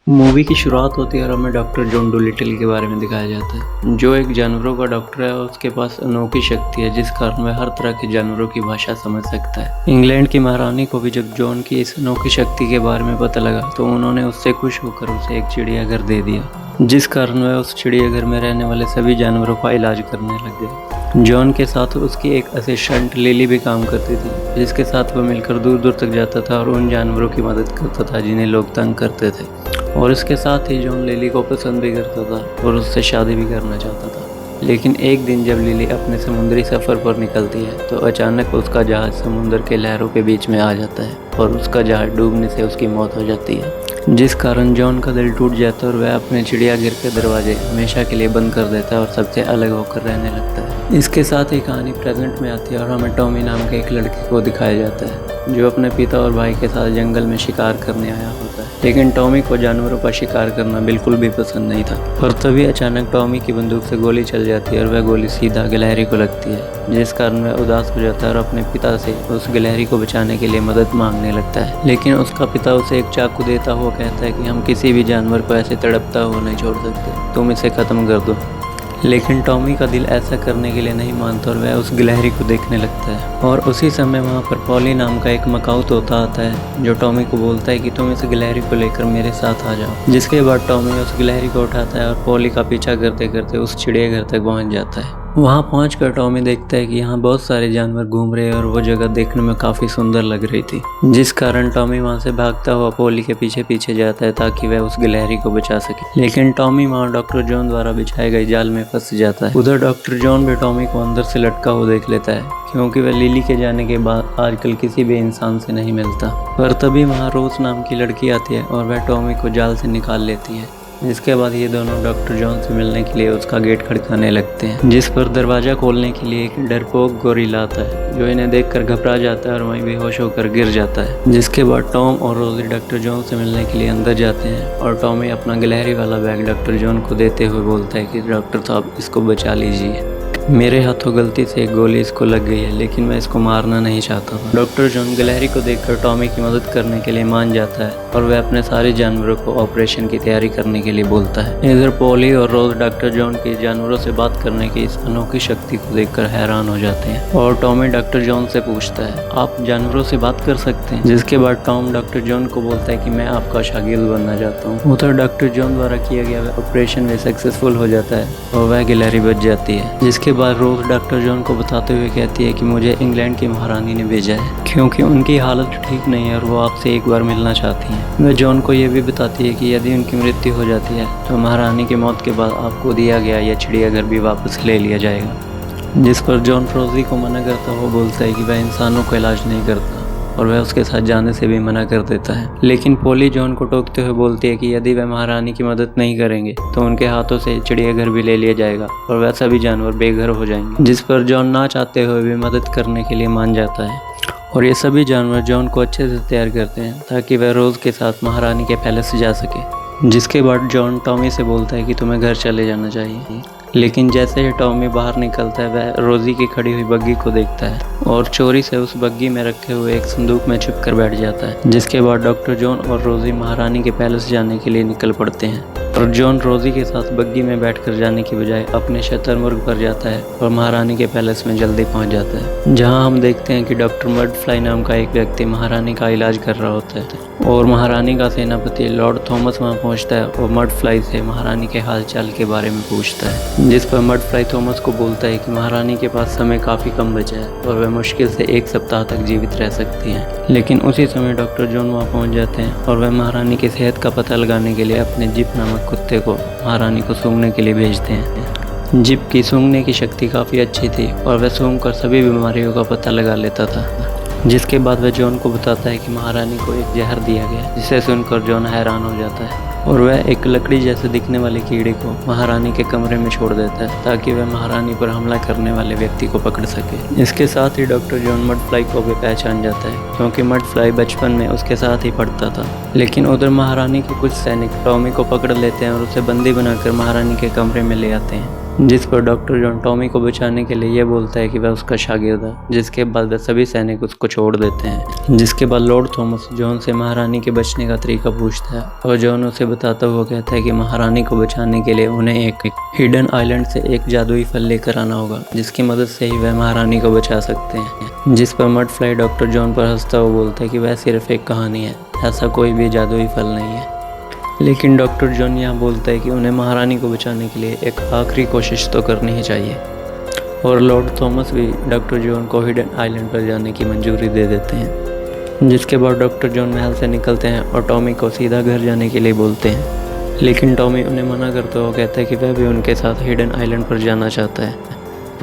Movie की शुरुआत होती है और हमें डॉक्टर जॉन डोलिटल के बारे में दिखाया जाता है, जो एक जानवरों का डॉक्टर है और उसके पास अनोखी शक्ति है जिस कारण वह हर तरह के जानवरों की भाषा समझ सकता है। इंग्लैंड की महारानी को भी जब जॉन की इस अनोखी शक्ति के बारे में पता लगा तो उन्होंने उससे खुश होकर उसे एक चिड़ियाघर दे दिया, जिस कारण वह उस चिड़ियाघर में रहने वाले सभी जानवरों का इलाज करने लग गए। जॉन के साथ उसकी एक असिस्टेंट लिली भी काम करती थी, जिसके साथ वह मिलकर दूर दूर तक जाता था और उन जानवरों की मदद करता था जिन्हें लोग तंग करते थे। और इसके साथ ही जॉन लिली को पसंद भी करता था और उससे शादी भी करना चाहता था। लेकिन एक दिन जब लिली अपने समुद्री सफ़र पर निकलती है तो अचानक उसका जहाज़ समुद्र के लहरों के बीच में आ जाता है और उसका जहाज़ डूबने से उसकी मौत हो जाती है, जिस कारण जॉन का दिल टूट जाता है और वह अपने चिड़ियाघर के दरवाजे हमेशा के लिए बंद कर देता है और सबसे अलग होकर रहने लगता है। इसके साथ ही कहानी प्रेजेंट में आती है और हमें टॉमी नाम के एक लड़के को दिखाया जाता है जो अपने पिता और भाई के साथ जंगल में शिकार करने आया होता है। लेकिन टॉमी को जानवरों का शिकार करना बिल्कुल भी पसंद नहीं था। और तभी अचानक टॉमी की बंदूक से गोली चल जाती है और वह गोली सीधा गिलहरी को लगती है, जिस कारण वह उदास हो जाता है और अपने पिता से उस गिलहरी को बचाने के लिए मदद मांगने लगता है। लेकिन उसका पिता उसे एक चाकू देता हुआ कहता है कि हम किसी भी जानवर को ऐसे तड़पता हुआ नहीं छोड़ सकते, तुम इसे खत्म कर दो। लेकिन टॉमी का दिल ऐसा करने के लिए नहीं मानता और वह उस गिलहरी को देखने लगता है। और उसी समय वहाँ पर पॉली नाम का एक मकाऊ तोता आता है जो टॉमी को बोलता है कि तुम इस गिलहरी को लेकर मेरे साथ आ जाओ। जिसके बाद टॉमी उस गिलहरी को उठाता है और पॉली का पीछा करते करते उस चिड़ियाघर तक पहुँच जाता है। वहाँ पहुंचकर टॉमी देखता है कि यहाँ बहुत सारे जानवर घूम रहे हैं और वो जगह देखने में काफ़ी सुंदर लग रही थी, जिस कारण टॉमी वहाँ से भागता हुआ पॉली के पीछे पीछे जाता है ताकि वह उस गिलहरी को बचा सके। लेकिन टॉमी वहाँ डॉक्टर जॉन द्वारा बिछाए गए जाल में फंस जाता है। उधर डॉक्टर जॉन भी टॉमी को अंदर से लटका हुआ देख लेता है क्योंकि वह लिली के जाने के बाद आजकल किसी भी इंसान से नहीं मिलता। पर तभी वहाँ रोज नाम की लड़की आती है और वह टॉमी को जाल से निकाल लेती है। इसके बाद ये दोनों डॉक्टर जॉन से मिलने के लिए उसका गेट खड़काने लगते हैं, जिस पर दरवाज़ा खोलने के लिए एक डरपोक गोरिल्ला आता है जो इन्हें देखकर घबरा जाता है और वहीं बेहोश होकर गिर जाता है। जिसके बाद टॉम और रोजी डॉक्टर जॉन से मिलने के लिए अंदर जाते हैं और टॉमी अपना गिलहरी वाला बैग डॉक्टर जॉन को देते हुए बोलता है कि डॉक्टर साहब इसको बचा लीजिए, मेरे हाथों गलती से एक गोली इसको लग गई है लेकिन मैं इसको मारना नहीं चाहता था। डॉक्टर जॉन गिलहरी को देखकर टॉमी की मदद करने के लिए मान जाता है और वह अपने सारे जानवरों को ऑपरेशन की तैयारी करने के लिए बोलता है। इधर पॉली और रोज डॉक्टर जॉन की जानवरों से बात करने की इस अनोखी शक्ति को देखकर हैरान हो जाते हैं और टॉमी डॉक्टर जॉन से पूछता है आप जानवरों से बात कर सकते हैं। जिसके बाद टॉम डॉक्टर जॉन को बोलता है कि मैं आपका शागिर्द बनना चाहता हूँ। उधर डॉक्टर जॉन द्वारा किया गया ऑपरेशन में सक्सेसफुल हो जाता है और वह गिलहरी बच जाती है। जिसके बाद रोज डॉक्टर जॉन को बताते हुए कहती है कि मुझे इंग्लैंड की महारानी ने भेजा है क्योंकि उनकी हालत ठीक नहीं है और वो आपसे एक बार मिलना चाहती हैं। वह जॉन को यह भी बताती है कि यदि उनकी मृत्यु हो जाती है तो महारानी की मौत के बाद आपको दिया गया यह चिड़ियाघर भी वापस ले लिया जाएगा। जिस पर जॉन रोजी को मना करता हुआ बोलता है कि वह इंसानों को इलाज नहीं करता और वह उसके साथ जाने से भी मना कर देता है। लेकिन पॉली जॉन को टोकते हुए बोलती है कि यदि वह महारानी की मदद नहीं करेंगे तो उनके हाथों से चिड़ियाघर भी ले लिया जाएगा और वह सभी जानवर बेघर हो जाएंगे। जिस पर जॉन ना चाहते हुए भी मदद करने के लिए मान जाता है और ये सभी जानवर जॉन को अच्छे से तैयार करते हैं ताकि वह रोज के साथ महारानी के पैलेस जा सके। जिसके बाद जॉन टॉमी से बोलता है कि तुम्हें घर चले जाना चाहिए। लेकिन जैसे ही टॉमी बाहर निकलता है वह रोजी की खड़ी हुई बग्गी को देखता है और चोरी से उस बग्गी में रखे हुए एक संदूक में छुप कर बैठ जाता है। जिसके बाद डॉक्टर जॉन और रोजी महारानी के पैलेस जाने के लिए निकल पड़ते हैं और जॉन रोजी के साथ बग्गी में बैठकर जाने की बजाय अपने शतरमुर्ग पर जाता है और महारानी के पैलेस में जल्दी पहुंच जाता है, जहां हम देखते हैं कि डॉक्टर मडफ्लाई नाम का एक व्यक्ति महारानी का इलाज कर रहा होता है और महारानी का सेनापति लॉर्ड थॉमस वहां पहुंचता है और मडफ्लाई से महारानी के हालचाल के बारे में पूछता है। जिस पर मडफ्लाई थॉमस को बोलता है कि महारानी के पास समय काफ़ी कम बचा है और वह मुश्किल से एक सप्ताह तक जीवित रह सकती हैं। लेकिन उसी समय डॉक्टर जॉन वहाँ पहुँच जाते हैं और वह महारानी की सेहत का पता लगाने के लिए अपने जिप नामक कुत्ते को महारानी को सूंघने के लिए भेजते हैं। जिप की सूंघने की शक्ति काफ़ी अच्छी थी और वह सूंघ कर सभी बीमारियों का पता लगा लेता था। जिसके बाद वह जॉन को बताता है कि महारानी को एक जहर दिया गया, जिसे सुनकर जॉन हैरान हो जाता है और वह एक लकड़ी जैसे दिखने वाले कीड़े को महारानी के कमरे में छोड़ देता है ताकि वह महारानी पर हमला करने वाले व्यक्ति को पकड़ सके। इसके साथ ही डॉक्टर जॉन मडफ्लाई को भी पहचान जाता है क्योंकि मडफ्लाई बचपन में उसके साथ ही पढ़ता था। लेकिन उधर महारानी के कुछ सैनिक टॉमी को पकड़ लेते हैं और उसे बंदी बनाकर महारानी के कमरे में ले आते हैं। जिस पर डॉक्टर जॉन टॉमी को बचाने के लिए ये बोलता है कि वह उसका शागिर्द है, जिसके बाद वह सभी सैनिक उसको छोड़ देते हैं। जिसके बाद लॉर्ड थॉमस जॉन से महारानी के बचने का तरीका पूछता है और जॉन उसे बताता हुआ कहता है कि महारानी को बचाने के लिए उन्हें एक हिडन आइलैंड से एक जादुई फल लेकर आना होगा, जिसकी मदद से ही वह महारानी को बचा सकते हैं। जिस पर मडफ्लाई डॉक्टर जॉन पर हंसता हुआ बोलता है कि वह सिर्फ एक कहानी है, ऐसा कोई भी जादुई फल नहीं है। लेकिन डॉक्टर जॉन यहाँ बोलता है कि उन्हें महारानी को बचाने के लिए एक आखिरी कोशिश तो करनी ही चाहिए, और लॉर्ड थॉमस भी डॉक्टर जॉन को हिडन आइलैंड पर जाने की मंजूरी दे देते हैं। जिसके बाद डॉक्टर जॉन महल से निकलते हैं और टॉमी को सीधा घर जाने के लिए बोलते हैं, लेकिन टॉमी उन्हें मना करता हुआ कहता है कि वह भी उनके साथ हिडन आइलैंड पर जाना चाहता है,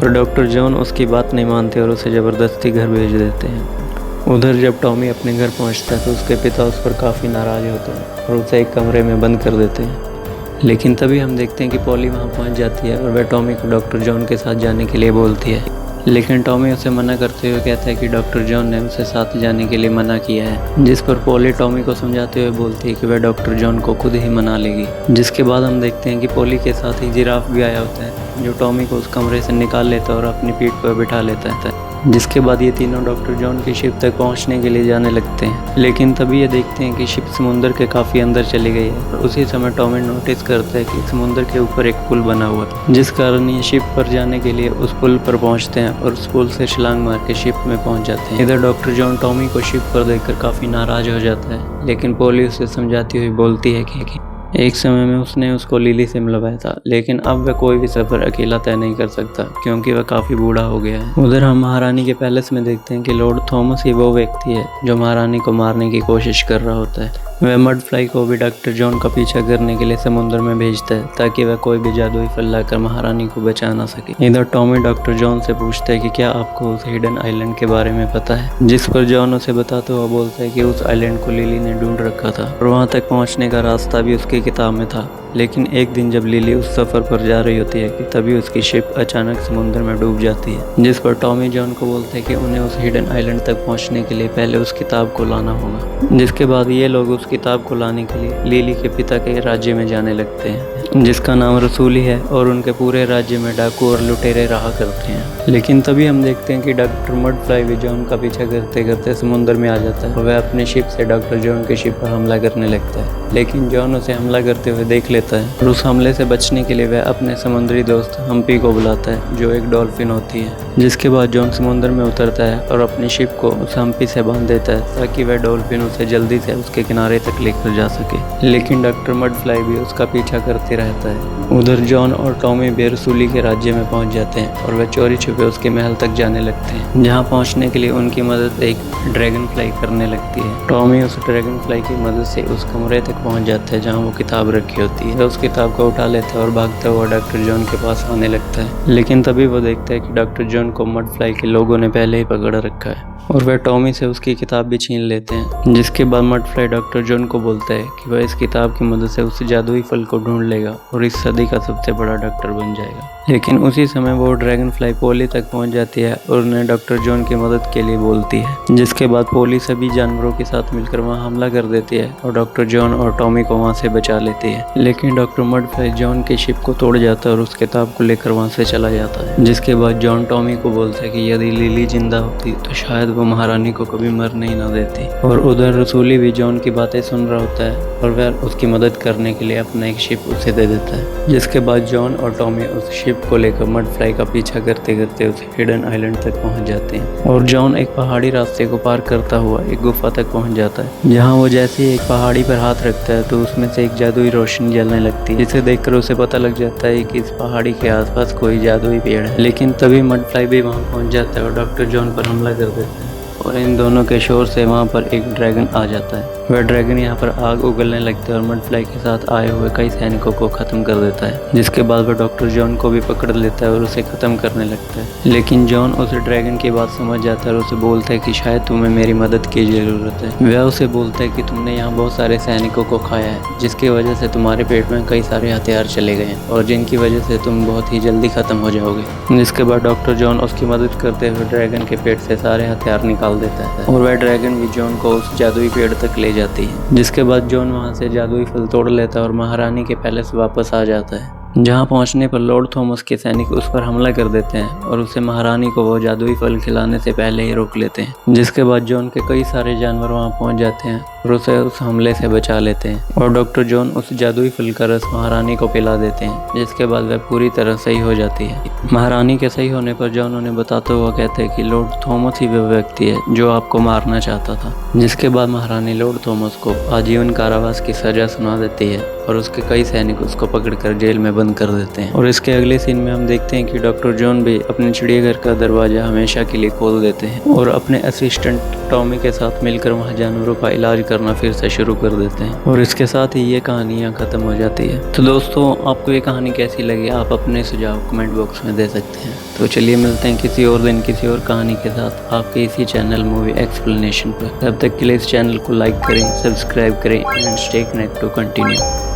पर डॉक्टर जॉन उसकी बात नहीं मानते और उसे ज़बरदस्ती घर भेज देते हैं। उधर जब टॉमी अपने घर पहुंचता है तो उसके पिता उस पर काफ़ी नाराज़ होते हैं और उसे एक कमरे में बंद कर देते हैं। लेकिन तभी हम देखते हैं कि पॉली वहां पहुंच जाती है और वह टॉमी को डॉक्टर जॉन के साथ जाने के लिए बोलती है, लेकिन टॉमी उसे मना करते हुए कहता है कि डॉक्टर जॉन ने उसे साथ जाने के लिए मना किया है। जिस पर पॉली टॉमी को समझाते हुए बोलती है कि वह डॉक्टर जॉन को खुद ही मना लेगी। जिसके बाद हम देखते हैं कि पॉली के साथ ही जिराफ भी आया होता है, जो टॉमी को उस कमरे से निकाल लेता है और अपनी पीठ पर बिठा लेता है। जिसके बाद ये तीनों डॉक्टर जॉन की शिप तक पहुंचने के लिए जाने लगते हैं, लेकिन तभी ये देखते हैं कि शिप समुंदर के काफ़ी अंदर चली गई है। और उसी समय टॉमी नोटिस करता है कि समुंदर के ऊपर एक पुल बना हुआ है, जिस कारण ये शिप पर जाने के लिए उस पुल पर पहुंचते हैं और उस पुल से छलांग मार के शिप में पहुंच जाते हैं। इधर डॉक्टर जॉन टॉमी को शिप पर देखकर काफ़ी नाराज हो जाता है, लेकिन पॉली उसे समझाती हुई बोलती है कि एक समय में उसने उसको लिली से मिलवाया था, लेकिन अब वह कोई भी सफ़र अकेला तय नहीं कर सकता क्योंकि वह काफ़ी बूढ़ा हो गया है। उधर हम महारानी के पैलेस में देखते हैं कि लॉर्ड थॉमस ही वो व्यक्ति है जो महारानी को मारने की कोशिश कर रहा होता है। वह मडफ्लाई को भी डॉक्टर जॉन का पीछा करने के लिए समुद्र में भेजता है ताकि वह कोई भी जादुई फल लाकर महारानी को बचा ना सके। इधर टॉमी डॉक्टर जॉन से पूछता है कि क्या आपको उस हिडन आइलैंड के बारे में पता है, जिस पर जॉन उसे बताते हुए बोलता है कि उस आइलैंड को लिली ने ढूंढ रखा था और वहां तक पहुंचने का रास्ता भी उसकी किताब में था। लेकिन एक दिन जब लिली उस सफ़र पर जा रही होती है कि तभी उसकी शिप अचानक समुद्र में डूब जाती है। जिस पर टॉमी जॉन को बोलते हैं कि उन्हें उस हिडन आइलैंड तक पहुंचने के लिए पहले उस किताब को लाना होगा। जिसके बाद ये लोग उस किताब को लाने के लिए लिली के पिता के राज्य में जाने लगते हैं, जिसका नाम रसूली है, और उनके पूरे राज्य में डाकू और लुटेरे रहा करते हैं। लेकिन तभी हम देखते हैं कि डॉक्टर मडफ्लाई भी जॉन का पीछा करते करते समुद्र में आ जाता है और वह अपने शिप से डॉक्टर जॉन के शिप पर हमला करने लगता है। लेकिन जॉन उसे हमला करते हुए देख लेता है और उस हमले से बचने के लिए वह अपने समुद्री दोस्त हम्पी को बुलाता है, जो एक डॉल्फिन होती है। जिसके बाद जॉन समुद्र में उतरता है और अपनी शिप को उस हम्पी से बांध देता है ताकि वह डॉल्फिन उसे जल्दी से उसके किनारे तक लेकर जा सके। लेकिन डॉक्टर मडफ्लाई भी उसका पीछा करते रहता है। उधर जॉन और टॉमी भी रसूली के राज्य में पहुंच जाते हैं और वह चोरी छुपे उसके महल तक जाने लगते हैं, जहां पहुंचने के लिए उनकी मदद एक ड्रैगन फ्लाई करने लगती है। टॉमी उस ड्रैगन फ्लाई की मदद से उस कमरे तक पहुंच जाता है जहां वो किताब रखी होती है। उस किताब को उठा लेता है और भागता हुआ डॉक्टर जॉन के पास आने लगता है, लेकिन तभी वो देखता है कि डॉक्टर जॉन को मडफ्लाई के लोगों ने पहले ही पकड़ रखा है और वह टॉमी से उसकी किताब भी छीन लेते हैं। जिसके बाद मडफ्लाई डॉक्टर जॉन को बोलता है कि वह इस किताब की मदद से उस जादुई फल को ढूंढ लेगा और इस सदी का सबसे बड़ा डॉक्टर बन जाएगा। लेकिन उसी समय वो ड्रैगन फ्लाई पोली तक पहुंच जाती है और उन्हें डॉक्टर जॉन की मदद के लिए बोलती है। जिसके बाद पोली सभी जानवरों के साथ मिलकर वहां हमला कर देती है और डॉक्टर जॉन और टॉमी को वहां से बचा लेती है। लेकिन डॉक्टर मडफ्लाई जॉन की शिप को तोड़ जाता है और उस किताब को लेकर वहां से चला जाता है। जिसके बाद जॉन टॉमी को बोलता है कि यदि लिली जिंदा होती तो शायद वो महारानी को कभी मरने ही ना देती। और उधर रसूली भी जॉन की बातें सुन रहा होता है और वह उसकी मदद करने के लिए अपना एक शिप उसे दे देता है। जिसके बाद जॉन और टॉमी उस शिप को लेकर मडफ्लाई का पीछा करते करते उस हिडन आइलैंड तक पहुंच जाते हैं और जॉन एक पहाड़ी रास्ते को पार करता हुआ एक गुफा तक पहुंच जाता है, जहां वो जैसे ही एक पहाड़ी पर हाथ रखता है तो उसमें से एक जादुई रोशनी जलने लगती है, जिसे देखकर उसे पता लग जाता है कि इस पहाड़ी के आसपास कोई जादुई पेड़ है। लेकिन तभी मडफ्लाई भी वहां पहुंच जाता है और डॉक्टर जॉन पर हमला कर देता है और इन दोनों के शोर से वहां पर एक ड्रैगन आ जाता है। वह ड्रैगन यहाँ पर आग उगलने लगता है और मडफ्लाई के साथ आए हुए कई सैनिकों को खत्म कर देता है। जिसके बाद वह डॉक्टर जॉन को भी पकड़ लेता है और उसे खत्म करने लगता है। लेकिन जॉन उस ड्रैगन की बात समझ जाता है और उसे बोलता है कि शायद तुम्हें मेरी मदद की जरूरत है। वह उसे बोलता है कि तुमने यहाँ बहुत सारे सैनिकों को खाया है, जिसकी वजह से तुम्हारे पेट में कई सारे हथियार चले गए हैं और जिनकी वजह से तुम बहुत ही जल्दी खत्म हो जाओगे। जिसके बाद डॉक्टर जॉन उसकी मदद करते हुए ड्रैगन के पेट से सारे हथियार निकाल देता है और वह ड्रैगन भी जॉन को उस जादुई पेड़ तक ले जाती है। जिसके बाद जॉन वहां से जादुई फल तोड़ लेता है और महारानी के पैलेस वापस आ जाता है। जहां पहुंचने पर लॉर्ड थॉमस के सैनिक उस पर हमला कर देते हैं और उसे महारानी को वो जादुई फल खिलाने से पहले ही रोक लेते हैं, जिसके बाद जॉन के कई सारे जानवर वहां पहुंच जाते हैं और उसे उस हमले से बचा लेते हैं और डॉक्टर जॉन उस जादुई फल का रस महारानी को पिला देते हैं, जिसके बाद वह पूरी तरह सही हो जाती है। महारानी के सही होने पर जॉन उन्हें बताते हुए कहते हैं कि लॉर्ड थॉमस ही वह व्यक्ति है जो आपको मारना चाहता था, जिसके बाद महारानी लॉर्ड थॉमस को आजीवन कारावास की सजा सुना देती है और उसके कई सैनिक उसको पकड़कर जेल में बंद कर देते हैं। और इसके अगले सीन में हम देखते हैं कि डॉक्टर जॉन भी अपने चिड़ियाघर का दरवाजा हमेशा के लिए खोल देते हैं और अपने असिस्टेंट टॉमी के साथ मिलकर वहां जानवरों का इलाज करना फिर से शुरू कर देते हैं और इसके साथ ही ये कहानी यहाँ खत्म हो जाती है। तो दोस्तों, आपको ये कहानी कैसी लगी आप अपने सुझाव कमेंट बॉक्स में दे सकते हैं। तो चलिए मिलते हैं किसी और दिन किसी और कहानी के साथ आपके इसी चैनल मूवी एक्सप्लेनेशन पर। तब तक के लिए इस चैनल को लाइक करें, सब्सक्राइब करें and stay connect to continue.